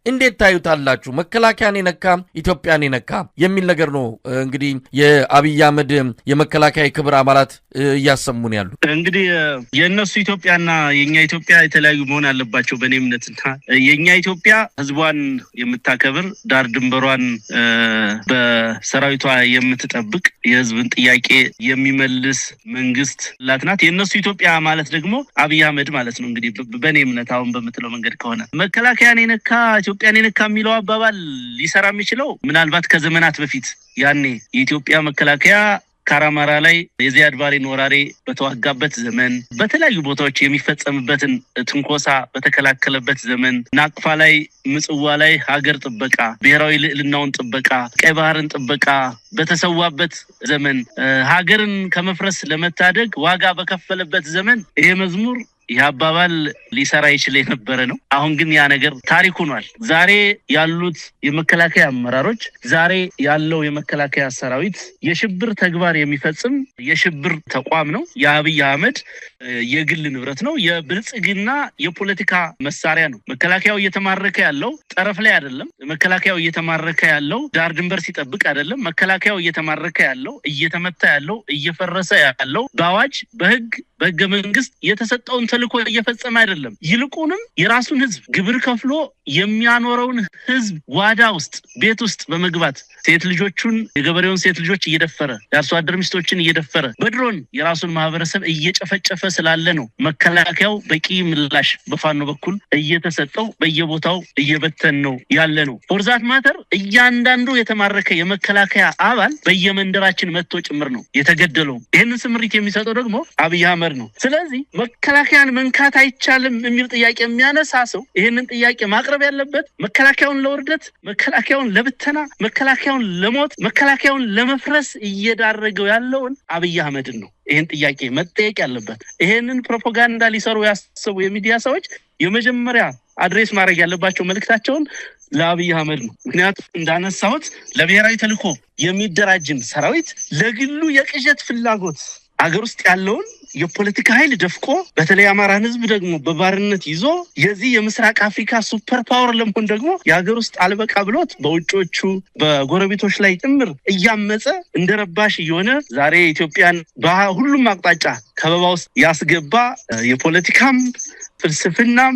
እንዴት ታዩታላችሁ? መከላከያን የነካ ኢትዮጵያን የነካ የሚል ነገር ነው እንግዲህ የአብይ አህመድ የመከላከያ ክብር አባላት እያሰሙን ያሉ። እንግዲህ የነሱ ኢትዮጵያና የኛ ኢትዮጵያ የተለያዩ መሆን አለባቸው በኔ እምነትና የኛ ኢትዮጵያ ህዝቧን የምታከብር ዳር ድንበሯን በሰራዊቷ የምትጠብቅ የህዝብን ጥያቄ የሚመልስ መንግስት ላትናት። የነሱ ኢትዮጵያ ማለት ደግሞ አብይ አህመድ ማለት ነው። እንግዲህ በኔ እምነት አሁን በመትለው መንገድ ከሆነ መከላከያን የነካ ኢትዮጵያን የነካ የሚለው አባባል ሊሰራ የሚችለው ምናልባት ከዘመናት በፊት ያኔ የኢትዮጵያ መከላከያ ካራማራ ላይ የዚያድ ባሬን ወራሪ በተዋጋበት ዘመን በተለያዩ ቦታዎች የሚፈጸምበትን ትንኮሳ በተከላከለበት ዘመን ናቅፋ ላይ ምጽዋ ላይ ሀገር ጥበቃ ብሔራዊ ልዕልናውን ጥበቃ ቀይ ባህርን ጥበቃ በተሰዋበት ዘመን ሀገርን ከመፍረስ ለመታደግ ዋጋ በከፈለበት ዘመን ይሄ መዝሙር ያባባል ሊሰራ ይችል የነበረ ነው። አሁን ግን ያ ነገር ታሪክ ሆኗል። ዛሬ ያሉት የመከላከያ አመራሮች ዛሬ ያለው የመከላከያ ሰራዊት የሽብር ተግባር የሚፈጽም የሽብር ተቋም ነው። የአብይ አህመድ የግል ንብረት ነው። የብልጽግና የፖለቲካ መሳሪያ ነው። መከላከያው እየተማረከ ያለው ጠረፍ ላይ አይደለም። መከላከያው እየተማረከ ያለው ዳር ድንበር ሲጠብቅ አይደለም። መከላከያው እየተማረከ ያለው እየተመታ ያለው እየፈረሰ ያለው በአዋጅ በህገ መንግስት የተሰጠውን ተልእኮ እየፈጸመ አይደለም። ይልቁንም የራሱን ህዝብ ግብር ከፍሎ የሚያኖረውን ህዝብ ዋዳ ውስጥ ቤት ውስጥ በመግባት ሴት ልጆቹን የገበሬውን ሴት ልጆች እየደፈረ የአርሶ አደር ሚስቶችን እየደፈረ በድሮን የራሱን ማህበረሰብ እየጨፈጨፈ ስላለ ነው መከላከያው በቂ ምላሽ በፋኖ በኩል እየተሰጠው በየቦታው እየበተን ነው ያለ ነው። ፎርዛት ማተር እያንዳንዱ የተማረከ የመከላከያ አባል በየመንደራችን መጥቶ ጭምር ነው የተገደለው። ይሄንን ስምሪት የሚሰጠው ደግሞ አብይ አህመድ ነው። ስለዚህ መከላከያን መንካት አይቻልም የሚል ጥያቄ የሚያነሳ ሰው ይሄንን ጥያቄ ማቅረብ ያለበት መከላከያውን ለውርደት መከላከያውን ለብተና መከላከያውን ለሞት መከላከያውን ለመፍረስ እየዳረገው ያለውን አብይ አህመድን ነው። ይሄን ጥያቄ መጠየቅ ያለበት ይሄንን ፕሮፓጋንዳ ሊሰሩ ያሰቡ የሚዲያ ሰዎች የመጀመሪያ አድሬስ ማድረግ ያለባቸው መልእክታቸውን ለአብይ አህመድ ነው። ምክንያቱም እንዳነሳሁት ለብሔራዊ ተልእኮ የሚደራጅን ሰራዊት ለግሉ የቅዠት ፍላጎት አገር ውስጥ ያለውን የፖለቲካ ኃይል ደፍቆ በተለይ አማራን ህዝብ ደግሞ በባርነት ይዞ የዚህ የምስራቅ አፍሪካ ሱፐር ፓወር ለመሆን ደግሞ የሀገር ውስጥ አልበቃ ብሎት በውጮቹ በጎረቤቶች ላይ ጭምር እያመፀ እንደረባሽ እየሆነ ዛሬ ኢትዮጵያን በሁሉም አቅጣጫ ከበባ ውስጥ ያስገባ የፖለቲካም ፍልስፍናም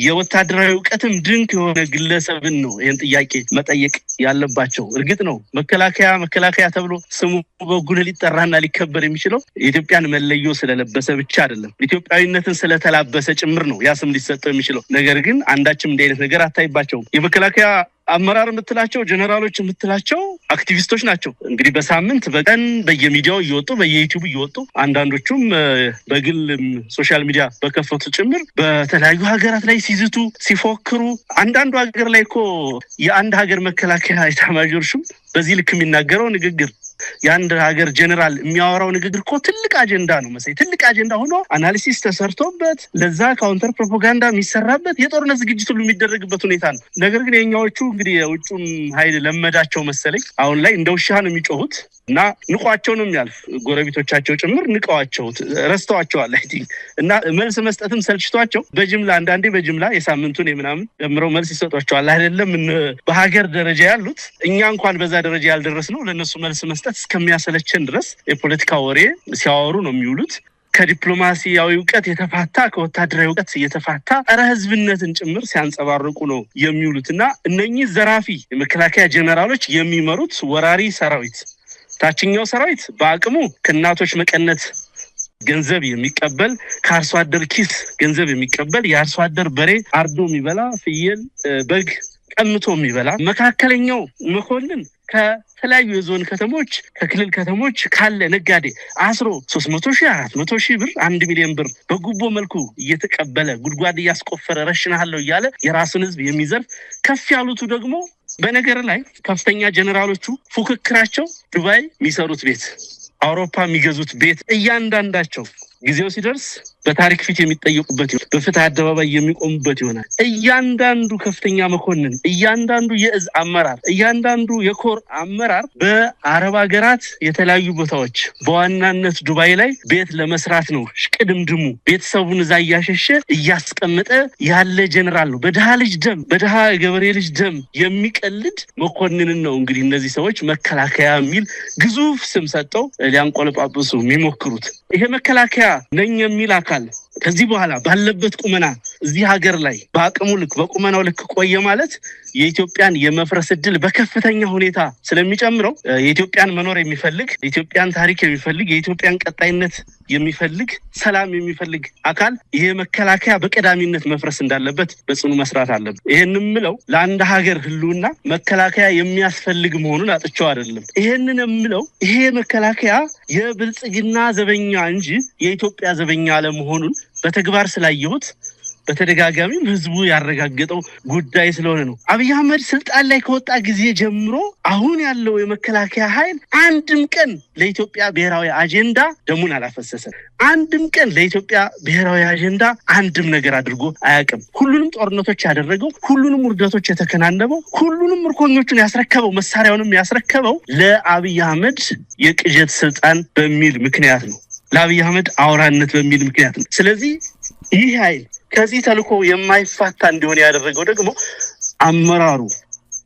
የወታደራዊ ዕውቀትም ድንቅ የሆነ ግለሰብን ነው ይሄን ጥያቄ መጠየቅ ያለባቸው። እርግጥ ነው መከላከያ ተብሎ ስሙ በጉልህ ሊጠራና ሊከበር የሚችለው የኢትዮጵያን መለዮ ስለለበሰ ብቻ አይደለም፣ ኢትዮጵያዊነትን ስለተላበሰ ጭምር ነው ያ ስም ሊሰጠው የሚችለው። ነገር ግን አንዳችም እንደ አይነት ነገር አታይባቸውም። የመከላከያ አመራር የምትላቸው ጀነራሎች የምትላቸው አክቲቪስቶች ናቸው። እንግዲህ በሳምንት በቀን በየሚዲያው እየወጡ በየዩቲዩብ እየወጡ አንዳንዶቹም በግል ሶሻል ሚዲያ በከፈቱ ጭምር በተለያዩ ሀገራት ላይ ሲዝቱ ሲፎክሩ አንዳንዱ ሀገር ላይ እኮ የአንድ ሀገር መከላከያ ኤታማዦር ሹም በዚህ ልክ የሚናገረው ንግግር የአንድ ሀገር ጀነራል የሚያወራው ንግግር እኮ ትልቅ አጀንዳ ነው መሰለኝ። ትልቅ አጀንዳ ሆኖ አናሊሲስ ተሰርቶበት ለዛ ካውንተር ፕሮፓጋንዳ የሚሰራበት የጦርነት ዝግጅት ሁሉ የሚደረግበት ሁኔታ ነው። ነገር ግን የኛዎቹ እንግዲህ የውጭም ኃይል ለመዳቸው መሰለኝ አሁን ላይ እንደ ውሻ ነው የሚጮሁት እና ንቋቸው ነው የሚያልፍ ጎረቤቶቻቸው ጭምር ንቀዋቸው ረስተዋቸዋል አይ ቲንክ እና መልስ መስጠትም ሰልችቷቸው በጅምላ አንዳንዴ በጅምላ የሳምንቱን የምናምን ደምረው መልስ ይሰጧቸዋል። አይደለም በሀገር ደረጃ ያሉት እኛ እንኳን በዛ ደረጃ ያልደረስነው ለነሱ መልስ መስጠት እስከሚያሰለቸን ድረስ የፖለቲካ ወሬ ሲያወሩ ነው የሚውሉት። ከዲፕሎማሲያዊ ዕውቀት የተፋታ ከወታደራዊ ዕውቀት የተፋታ ጸረ ህዝብነትን ጭምር ሲያንጸባርቁ ነው የሚውሉትና እነኚህ ዘራፊ የመከላከያ ጀነራሎች የሚመሩት ወራሪ ሰራዊት ታችኛው ሰራዊት በአቅሙ ከእናቶች መቀነት ገንዘብ የሚቀበል ከአርሶ አደር ኪስ ገንዘብ የሚቀበል የአርሶ አደር በሬ አርዶ የሚበላ ፍየል በግ ቀምቶ የሚበላ መካከለኛው መኮንን ከተለያዩ የዞን ከተሞች ከክልል ከተሞች ካለ ነጋዴ አስሮ 300,000 400,000 ብር 1 ሚሊዮን ብር በጉቦ መልኩ እየተቀበለ ጉድጓድ እያስቆፈረ ረሽናለሁ እያለ የራሱን ህዝብ የሚዘርፍ ከፍ ያሉቱ ደግሞ በነገር ላይ ከፍተኛ ጀነራሎቹ ፉክክራቸው ዱባይ የሚሰሩት ቤት አውሮፓ የሚገዙት ቤት እያንዳንዳቸው ጊዜው ሲደርስ በታሪክ ፊት የሚጠየቁበት በፍትህ አደባባይ የሚቆሙበት ይሆናል። እያንዳንዱ ከፍተኛ መኮንን፣ እያንዳንዱ የእዝ አመራር፣ እያንዳንዱ የኮር አመራር በአረብ ሀገራት የተለያዩ ቦታዎች በዋናነት ዱባይ ላይ ቤት ለመስራት ነው ሽቅድምድሙ። ቤተሰቡን እዛ እያሸሸ እያስቀመጠ ያለ ጀነራል ነው። በድሃ ልጅ ደም፣ በድሃ ገበሬ ልጅ ደም የሚቀልድ መኮንንን ነው እንግዲህ እነዚህ ሰዎች መከላከያ የሚል ግዙፍ ስም ሰጠው ሊያንቆለጳጵሱ የሚሞክሩት። ይሄ መከላከያ ነኝ የሚል አካል ከዚህ በኋላ ባለበት ቁመና እዚህ ሀገር ላይ በአቅሙ ልክ በቁመናው ልክ ቆየ ማለት የኢትዮጵያን የመፍረስ እድል በከፍተኛ ሁኔታ ስለሚጨምረው የኢትዮጵያን መኖር የሚፈልግ፣ የኢትዮጵያን ታሪክ የሚፈልግ፣ የኢትዮጵያን ቀጣይነት የሚፈልግ፣ ሰላም የሚፈልግ አካል ይሄ መከላከያ በቀዳሚነት መፍረስ እንዳለበት በጽኑ መስራት አለበት። ይሄንን ምለው ለአንድ ሀገር ህልውና መከላከያ የሚያስፈልግ መሆኑን አጥቼው አይደለም። ይሄንን ምለው ይሄ መከላከያ የብልጽግና ዘበኛ እንጂ የኢትዮጵያ ዘበኛ አለመሆኑን በተግባር ስላየሁት በተደጋጋሚም ህዝቡ ያረጋገጠው ጉዳይ ስለሆነ ነው። አብይ አህመድ ስልጣን ላይ ከወጣ ጊዜ ጀምሮ አሁን ያለው የመከላከያ ኃይል አንድም ቀን ለኢትዮጵያ ብሔራዊ አጀንዳ ደሙን አላፈሰሰም። አንድም ቀን ለኢትዮጵያ ብሔራዊ አጀንዳ አንድም ነገር አድርጎ አያውቅም። ሁሉንም ጦርነቶች ያደረገው፣ ሁሉንም ውርደቶች የተከናነበው፣ ሁሉንም ምርኮኞቹን ያስረከበው፣ መሳሪያውንም ያስረከበው ለአብይ አህመድ የቅዠት ስልጣን በሚል ምክንያት ነው። ለአብይ አህመድ አውራነት በሚል ምክንያት ነው። ስለዚህ ይህ ኃይል ከዚህ ተልኮ የማይፋታ እንዲሆን ያደረገው ደግሞ አመራሩ፣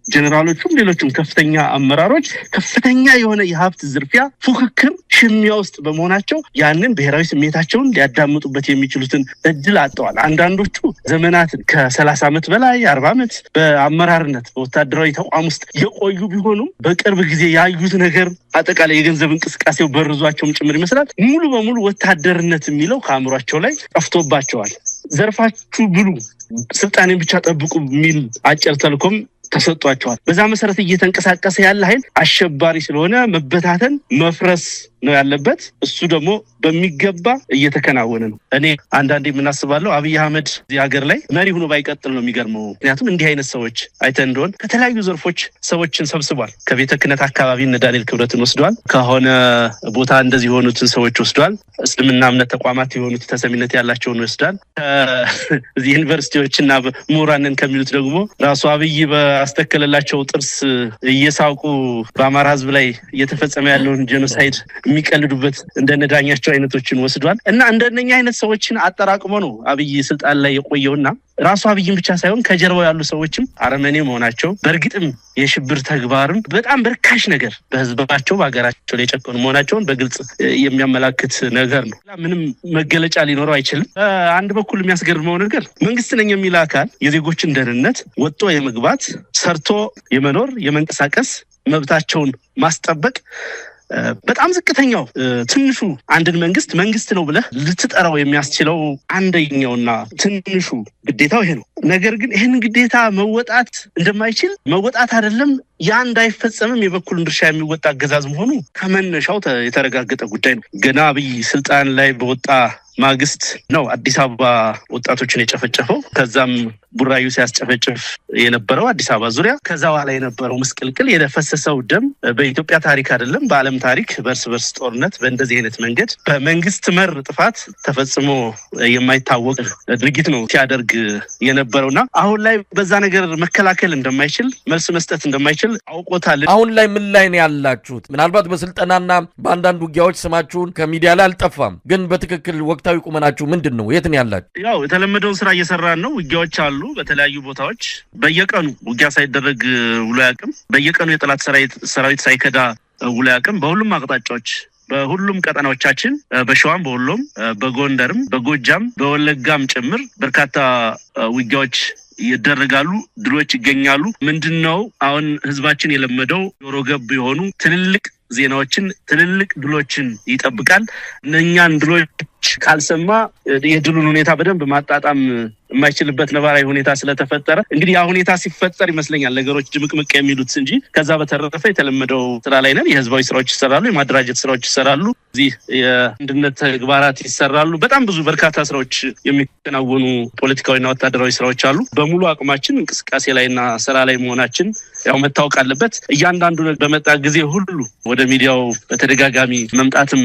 ጀነራሎቹም ሌሎችም ከፍተኛ አመራሮች ከፍተኛ የሆነ የሀብት ዝርፊያ፣ ፉክክር፣ ሽሚያ ውስጥ በመሆናቸው ያንን ብሔራዊ ስሜታቸውን ሊያዳምጡበት የሚችሉትን እድል አጥተዋል። አንዳንዶቹ ዘመናትን ከ30 ዓመት በላይ 40 ዓመት በአመራርነት በወታደራዊ ተቋም ውስጥ የቆዩ ቢሆኑም በቅርብ ጊዜ ያዩት ነገር አጠቃላይ የገንዘብ እንቅስቃሴው በርዟቸውም ጭምር ይመስላል ሙሉ በሙሉ ወታደርነት የሚለው ከአእምሯቸው ላይ ጠፍቶባቸዋል። ዘርፋችሁ ብሉ፣ ስልጣኔን ብቻ ጠብቁ የሚል አጭር ተልኮም ተሰጥቷቸዋል። በዛ መሰረት እየተንቀሳቀሰ ያለ ኃይል አሸባሪ ስለሆነ መበታተን፣ መፍረስ ነው ያለበት። እሱ ደግሞ በሚገባ እየተከናወነ ነው። እኔ አንዳንዴ የምናስባለው አብይ አህመድ እዚህ ሀገር ላይ መሪ ሆኖ ባይቀጥል ነው የሚገርመው። ምክንያቱም እንዲህ አይነት ሰዎች አይተን እንደሆን ከተለያዩ ዘርፎች ሰዎችን ሰብስቧል። ከቤተ ክህነት አካባቢ እነ ዳንኤል ክብረትን ወስዷል። ከሆነ ቦታ እንደዚህ የሆኑትን ሰዎች ወስዷል። እስልምና እምነት ተቋማት የሆኑት ተሰሚነት ያላቸውን ወስዷል። እዚህ ዩኒቨርሲቲዎችና ምሁራንን ከሚሉት ደግሞ ራሱ አብይ ባስተከለላቸው ጥርስ እየሳቁ በአማራ ህዝብ ላይ እየተፈጸመ ያለውን ጄኖሳይድ የሚቀልዱበት እንደነ ዳኛቸው አይነቶችን ወስዷል እና እንደነኛ አይነት ሰዎችን አጠራቅሞ ነው አብይ ስልጣን ላይ የቆየውና ራሱ አብይን ብቻ ሳይሆን ከጀርባው ያሉ ሰዎችም አረመኔ መሆናቸው በእርግጥም የሽብር ተግባርም በጣም በርካሽ ነገር በህዝባቸው በአገራቸው ላይ የጨቆኑ መሆናቸውን በግልጽ የሚያመላክት ነገር ነው። ምንም መገለጫ ሊኖረው አይችልም። አንድ በኩል የሚያስገርመው ነገር መንግስት ነኝ የሚል አካል የዜጎችን ደህንነት ወጥቶ የመግባት ሰርቶ የመኖር የመንቀሳቀስ መብታቸውን ማስጠበቅ በጣም ዝቅተኛው ትንሹ አንድን መንግስት ነው ብለህ ልትጠራው የሚያስችለው አንደኛውና ትንሹ ግዴታው ይሄ ነው። ነገር ግን ይሄን ግዴታ መወጣት አይደለም ያ እንዳይፈጸምም የበኩሉን ድርሻ የሚወጣ አገዛዝ መሆኑ ከመነሻው የተረጋገጠ ጉዳይ ነው። ገና አብይ ስልጣን ላይ በወጣ ማግስት ነው አዲስ አበባ ወጣቶችን የጨፈጨፈው። ከዛም ቡራዩ ሲያስጨፈጭፍ የነበረው አዲስ አበባ ዙሪያ ከዛ በኋላ የነበረው ምስቅልቅል የፈሰሰው ደም በኢትዮጵያ ታሪክ አይደለም በዓለም ታሪክ በእርስ በርስ ጦርነት በእንደዚህ አይነት መንገድ በመንግስት መር ጥፋት ተፈጽሞ የማይታወቅ ድርጊት ነው ሲያደርግ የነበረውና አሁን ላይ በዛ ነገር መከላከል እንደማይችል መልስ መስጠት እንደማይችል አውቆታል። አሁን ላይ ምን ላይ ነው ያላችሁት? ምናልባት በስልጠናና በአንዳንድ ውጊያዎች ስማችሁን ከሚዲያ ላይ አልጠፋም፣ ግን በትክክል ወቅታዊ ቁመናችሁ ምንድን ነው? የት ነው ያላችሁ? ያው የተለመደውን ስራ እየሰራን ነው። ውጊያዎች አሉ በተለያዩ ቦታዎች። በየቀኑ ውጊያ ሳይደረግ ውሎ ያቅም፣ በየቀኑ የጠላት ሰራዊት ሳይከዳ ውሎ ያቅም። በሁሉም አቅጣጫዎች በሁሉም ቀጠናዎቻችን በሸዋም፣ በወሎም፣ በጎንደርም፣ በጎጃም፣ በወለጋም ጭምር በርካታ ውጊያዎች ይደረጋሉ። ድሎች ይገኛሉ። ምንድነው አሁን ህዝባችን የለመደው ጆሮ ገብ የሆኑ ትልልቅ ዜናዎችን፣ ትልልቅ ድሎችን ይጠብቃል። እነኛን ድሎች ካልሰማ የድሉን ሁኔታ በደንብ ማጣጣም የማይችልበት ነባራዊ ሁኔታ ስለተፈጠረ እንግዲህ ያ ሁኔታ ሲፈጠር ይመስለኛል ነገሮች ድምቅምቅ የሚሉት እንጂ ከዛ በተረፈ የተለመደው ስራ ላይ ነን። የህዝባዊ ስራዎች ይሰራሉ፣ የማደራጀት ስራዎች ይሰራሉ። እዚህ የአንድነት ተግባራት ይሰራሉ። በጣም ብዙ በርካታ ስራዎች የሚከናወኑ ፖለቲካዊና ወታደራዊ ስራዎች አሉ። በሙሉ አቅማችን እንቅስቃሴ ላይና ስራ ላይ መሆናችን ያው መታወቅ አለበት። እያንዳንዱ በመጣ ጊዜ ሁሉ ወደ ሚዲያው በተደጋጋሚ መምጣትም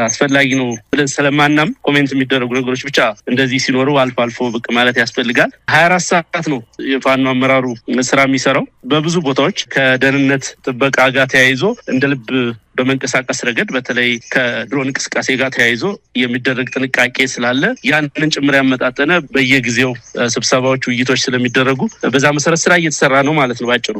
አስፈላጊ ነው ብለን ስለማናም ኮሜንት የሚደረጉ ነገሮች ብቻ እንደዚህ ሲኖሩ አልፎ አልፎ ብቅ ማለት ያስፈልጋል። 24 ሰዓት ነው የፋኖ አመራሩ ስራ የሚሰራው። በብዙ ቦታዎች ከደህንነት ጥበቃ ጋር ተያይዞ እንደ ልብ በመንቀሳቀስ ረገድ በተለይ ከድሮን እንቅስቃሴ ጋር ተያይዞ የሚደረግ ጥንቃቄ ስላለ ያንን ጭምር ያመጣጠነ በየጊዜው ስብሰባዎች፣ ውይይቶች ስለሚደረጉ በዛ መሰረት ስራ እየተሰራ ነው ማለት ነው ባጭሩ።